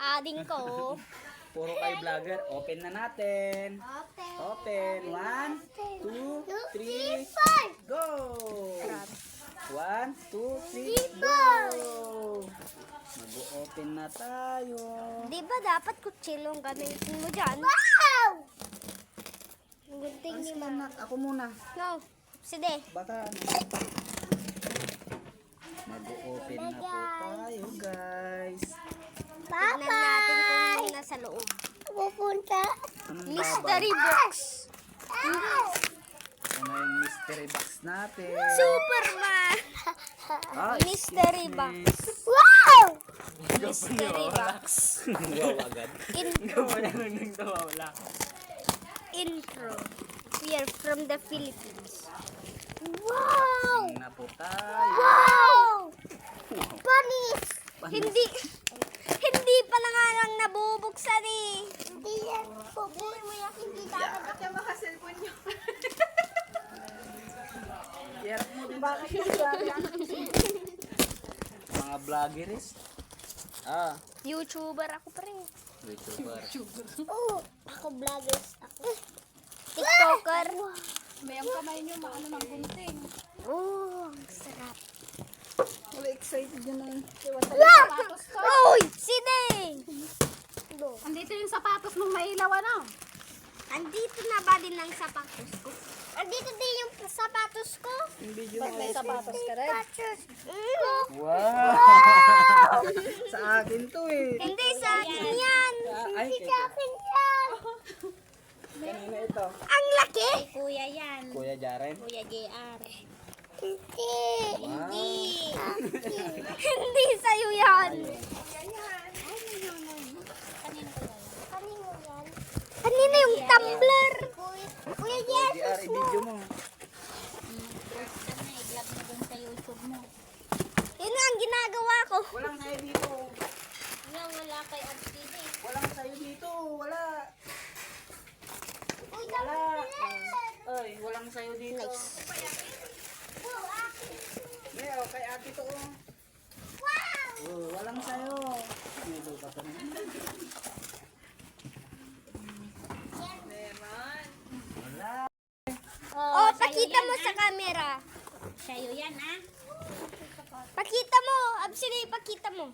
ading ko. Puro kayo vlogger. Open na natin. Open. 1, 2, 3, go! 1, 2, 3, go! Mag-open na tayo. Di ba dapat kutsilong gamitin mo dyan? Wow! Gunting ni Mama. Ako muna. No, sige. Baka ano. Mag-open na po tayo, guys. Tignan natin kung nasa loob. Pupunta. Anong Mystery babay? box. Ano yung mystery box natin? Superman. Ah, Mystery box. Wow! Mystery box. wow, agad. Intro. Wala. Intro. We are from the Philippines. Wow! Na po tayo. Wow! Panis! Hindi pa na nga lang nabubuksan eh. Hindi yan. Pupunin mo yan. Hindi dapat. Yarap mo din. Bakit mga vloggeries? Ah, YouTuber ako pa rin. YouTuber. Oo. Ako vloggers. Ako. TikToker. May ang kamay nyo, maano ng gunting. Oh, ang sarap. Wala excited yun na yun. Sapatos ko. Uy, sine. Andito yung sapatos mong mailaw, ano? Andito na ba din ang sapatos ko? Andito din yung sapatos ko. Ba't may sapatos ka rin? Wow! Sa akin to eh. Hindi sa akin yan. Ay, Sa akin yan. kanina ito. Ang laki. Kuya yan. Kuya Jaren. Kuya JR. Hindi. Wow. Hindi sa'yo yan. Kanino yan? Kanina yung tumbler. Kuya JR, Jesus mo. i-video mo. I-vlog mo dun sa YouTube mo. Yun nga ang ginagawa ko. Walang sayo dito. Wala kay RTD. Walang sayo dito. Wala. Wala. Ay, walang sayo dito. Leo, kay ate to. Oh, walang sayo. Dito ka pa rin. Wala. Oh, pakita mo sa camera. Sa'yo yan, ah. Pakita mo. Absili, pakita mo.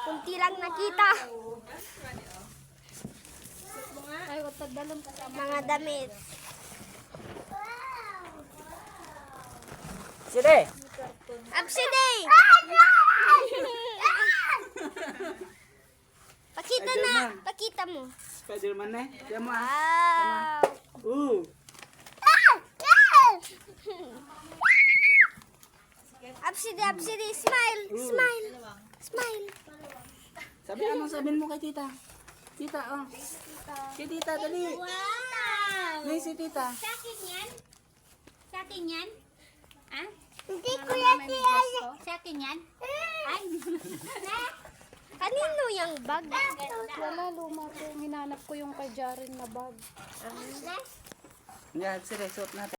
Kunti lang nakita. Ay, wag tagdalong ka sa Mga damit. Sige. Absili. Pakita na. Pakita mo. Spider-Man na eh. Diyan mo ah. Wow. Absidi, smile, smile, smile. Sabihin mo kay tita. Tita, oh. Si tita, dali. Wow! May si tita. Sa akin yan? Sa akin yan? Ah? Hindi ko yan siya. Sa akin yan? Ay! Kanino yung bag? Wala, luma ko. Hinanap ko yung kay Jaren na bag. Yan, sige, suot natin.